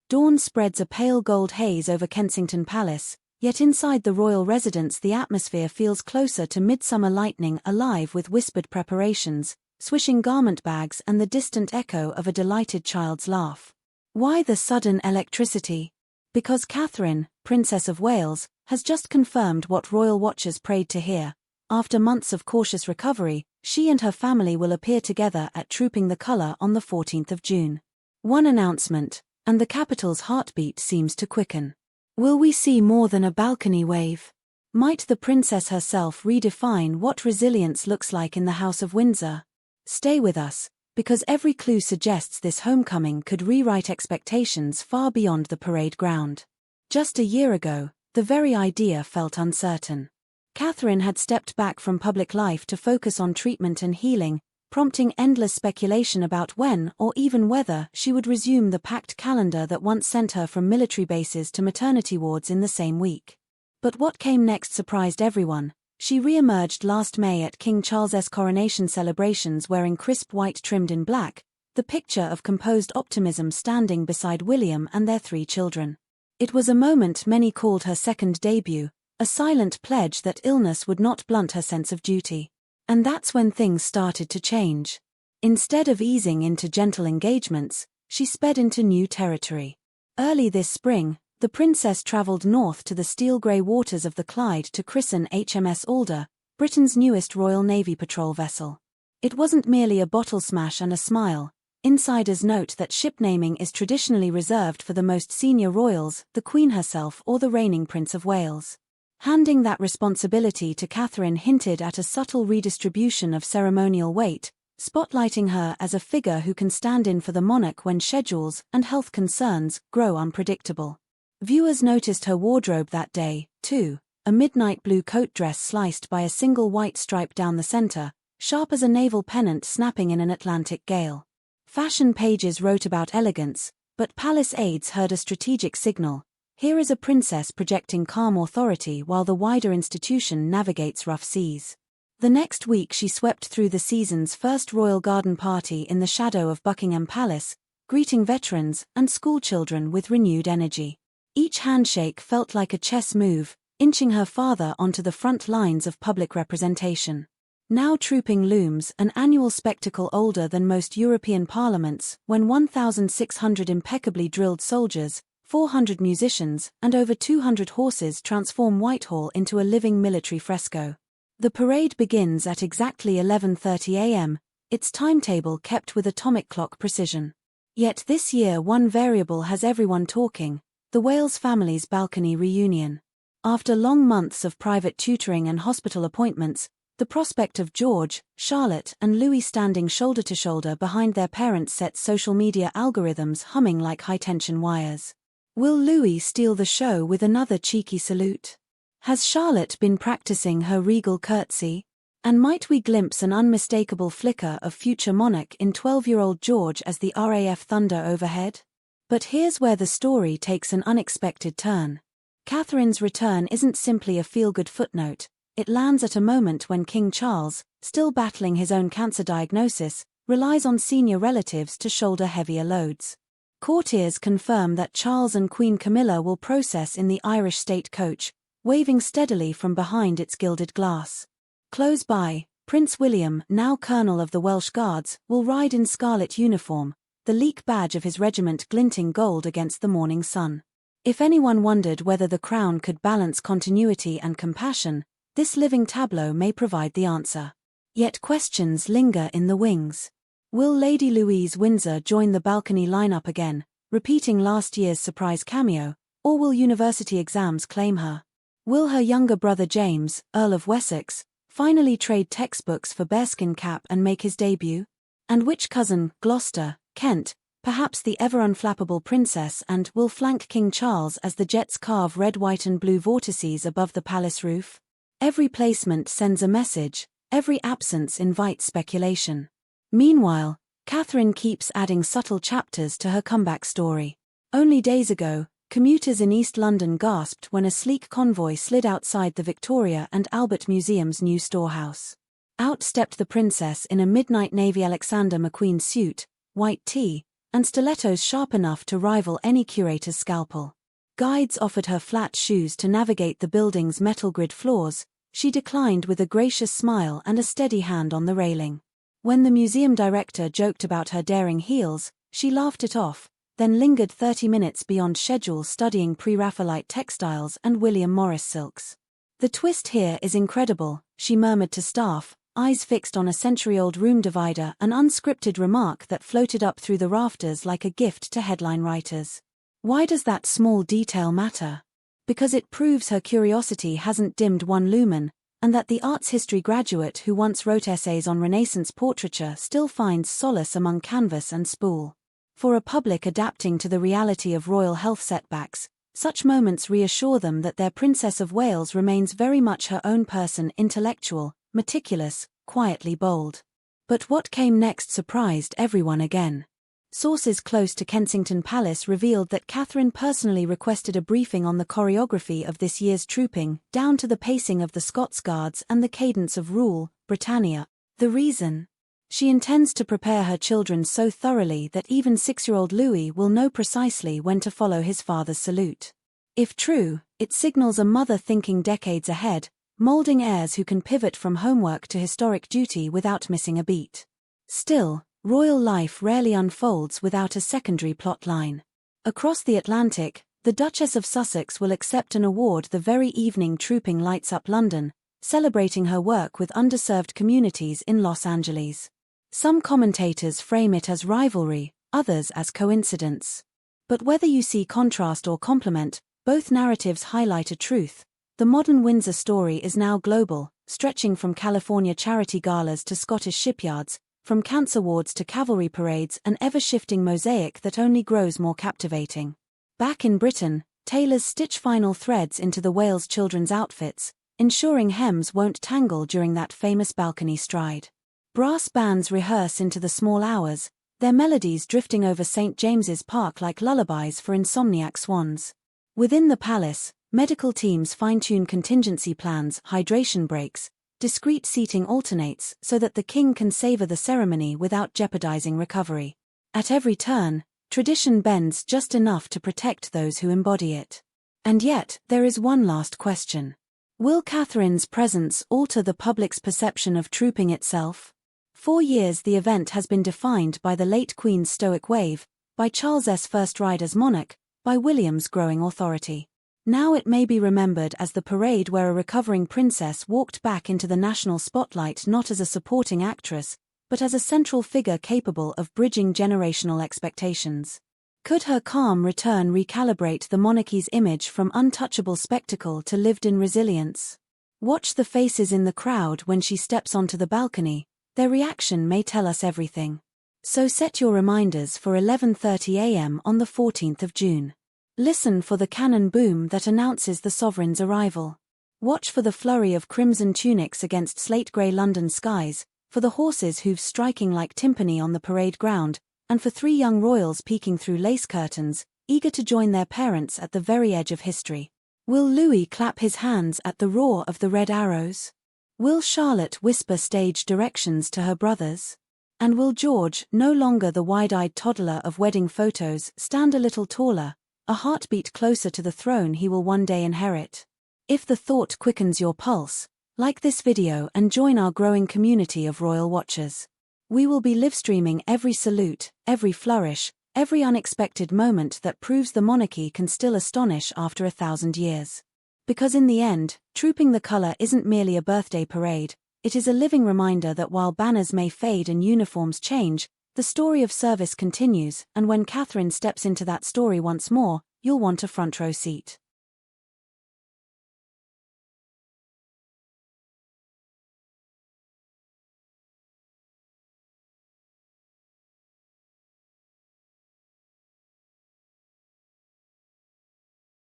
Dawn spreads a pale gold haze over Kensington Palace, yet inside the royal residence the atmosphere feels closer to midsummer lightning, alive with whispered preparations, swishing garment bags and the distant echo of a delighted child's laugh. Why the sudden electricity? Because Catherine, Princess of Wales, has just confirmed what royal watchers prayed to hear. After months of cautious recovery, she and her family will appear together at Trooping the Colour on the 14th of June. One announcement, and the capital's heartbeat seems to quicken. Will we see more than a balcony wave? Might the princess herself redefine what resilience looks like in the House of Windsor? Stay with us, because every clue suggests this homecoming could rewrite expectations far beyond the parade ground. Just a year ago, the very idea felt uncertain. Catherine had stepped back from public life to focus on treatment and healing, prompting endless speculation about when, or even whether, she would resume the packed calendar that once sent her from military bases to maternity wards in the same week. But what came next surprised everyone. She re-emerged last May at King Charles's coronation celebrations wearing crisp white trimmed in black, the picture of composed optimism standing beside William and their 3 children. It was a moment many called her second debut, a silent pledge that illness would not blunt her sense of duty. And that's when things started to change. Instead of easing into gentle engagements, she sped into new territory. Early this spring, the princess travelled north to the steel-grey waters of the Clyde to christen HMS Alder, Britain's newest Royal Navy patrol vessel. It wasn't merely a bottle smash and a smile. Insiders note that ship naming is traditionally reserved for the most senior royals, the Queen herself or the reigning Prince of Wales. Handing that responsibility to Catherine hinted at a subtle redistribution of ceremonial weight, spotlighting her as a figure who can stand in for the monarch when schedules and health concerns grow unpredictable. Viewers noticed her wardrobe that day, too, a midnight blue coat dress sliced by a single white stripe down the center, sharp as a naval pennant snapping in an Atlantic gale. Fashion pages wrote about elegance, but palace aides heard a strategic signal. Here is a princess projecting calm authority while the wider institution navigates rough seas. The next week she swept through the season's first royal garden party in the shadow of Buckingham Palace, greeting veterans and schoolchildren with renewed energy. Each handshake felt like a chess move, inching her farther onto the front lines of public representation. Now Trooping looms, an annual spectacle older than most European parliaments, when 1,600 impeccably drilled soldiers, 400 musicians, and over 200 horses transform Whitehall into a living military fresco. The parade begins at exactly 11:30 a.m., its timetable kept with atomic clock precision. Yet this year one variable has everyone talking: the Wales family's balcony reunion. After long months of private tutoring and hospital appointments, the prospect of George, Charlotte and Louis standing shoulder to shoulder behind their parents sets social media algorithms humming like high-tension wires. Will Louis steal the show with another cheeky salute? Has Charlotte been practicing her regal curtsy? And might we glimpse an unmistakable flicker of future monarch in 12-year-old George as the RAF thunder overhead? But here's where the story takes an unexpected turn. Catherine's return isn't simply a feel-good footnote. It lands at a moment when King Charles, still battling his own cancer diagnosis, relies on senior relatives to shoulder heavier loads. Courtiers confirm that Charles and Queen Camilla will process in the Irish state coach, waving steadily from behind its gilded glass. Close by, Prince William, now Colonel of the Welsh Guards, will ride in scarlet uniform, the leek badge of his regiment glinting gold against the morning sun. If anyone wondered whether the crown could balance continuity and compassion, this living tableau may provide the answer. Yet questions linger in the wings. Will Lady Louise Windsor join the balcony lineup again, repeating last year's surprise cameo, or will university exams claim her? Will her younger brother James, Earl of Wessex, finally trade textbooks for bearskin cap and make his debut? And which cousin, Gloucester, Kent, perhaps the ever-unflappable princess and will flank King Charles as the jets carve red, white and blue vortices above the palace roof? Every placement sends a message, every absence invites speculation. Meanwhile, Catherine keeps adding subtle chapters to her comeback story. Only days ago, commuters in East London gasped when a sleek convoy slid outside the Victoria and Albert Museum's new storehouse. Out stepped the princess in a midnight navy Alexander McQueen suit, white tee, and stilettos sharp enough to rival any curator's scalpel. Guides offered her flat shoes to navigate the building's metal grid floors. She declined with a gracious smile and a steady hand on the railing. When the museum director joked about her daring heels, she laughed it off, then lingered 30 minutes beyond schedule studying pre-Raphaelite textiles and William Morris silks. "The twist here is incredible," she murmured to staff, eyes fixed on a century-old room divider, an unscripted remark that floated up through the rafters like a gift to headline writers. Why does that small detail matter? Because it proves her curiosity hasn't dimmed one lumen, and that the arts history graduate who once wrote essays on Renaissance portraiture still finds solace among canvas and spool. For a public adapting to the reality of royal health setbacks, such moments reassure them that their Princess of Wales remains very much her own person, intellectual, meticulous, quietly bold. But what came next surprised everyone again. Sources close to Kensington Palace revealed that Catherine personally requested a briefing on the choreography of this year's trooping, down to the pacing of the Scots Guards and the cadence of Rule, Britannia. The reason? She intends to prepare her children so thoroughly that even 6-year-old Louis will know precisely when to follow his father's salute. If true, it signals a mother thinking decades ahead, molding heirs who can pivot from homework to historic duty without missing a beat. Still, royal life rarely unfolds without a secondary plot line. Across the Atlantic, the Duchess of Sussex will accept an award the very evening trooping lights up London, celebrating her work with underserved communities in Los Angeles. Some commentators frame it as rivalry, others as coincidence. But whether you see contrast or complement, both narratives highlight a truth. The modern Windsor story is now global, stretching from California charity galas to Scottish shipyards, from cancer wards to cavalry parades, an ever-shifting mosaic that only grows more captivating. Back in Britain, tailors stitch final threads into the Wales children's outfits, ensuring hems won't tangle during that famous balcony stride. Brass bands rehearse into the small hours, their melodies drifting over St. James's Park like lullabies for insomniac swans. Within the palace, medical teams fine-tune contingency plans, hydration breaks, discreet seating alternates so that the king can savor the ceremony without jeopardizing recovery. At every turn, tradition bends just enough to protect those who embody it. And yet, there is one last question. Will Catherine's presence alter the public's perception of trooping itself? For years the event has been defined by the late Queen's stoic wave, by Charles's first ride as monarch, by William's growing authority. Now it may be remembered as the parade where a recovering princess walked back into the national spotlight not as a supporting actress, but as a central figure capable of bridging generational expectations. Could her calm return recalibrate the monarchy's image from untouchable spectacle to lived-in resilience? Watch the faces in the crowd when she steps onto the balcony. Their reaction may tell us everything. So set your reminders for 11:30 a.m. on the 14th of June. Listen for the cannon boom that announces the sovereign's arrival. Watch for the flurry of crimson tunics against slate-grey London skies, for the horses' hooves striking like timpani on the parade ground, and for 3 young royals peeking through lace curtains, eager to join their parents at the very edge of history. Will Louis clap his hands at the roar of the red arrows? Will Charlotte whisper stage directions to her brothers? And will George, no longer the wide-eyed toddler of wedding photos, stand a little taller, a heartbeat closer to the throne he will one day inherit? If the thought quickens your pulse, like this video and join our growing community of royal watchers. We will be live-streaming every salute, every flourish, every unexpected moment that proves the monarchy can still astonish after 1,000 years. Because in the end, trooping the colour isn't merely a birthday parade, it is a living reminder that while banners may fade and uniforms change, the story of service continues, and when Catherine steps into that story once more, you'll want a front row seat.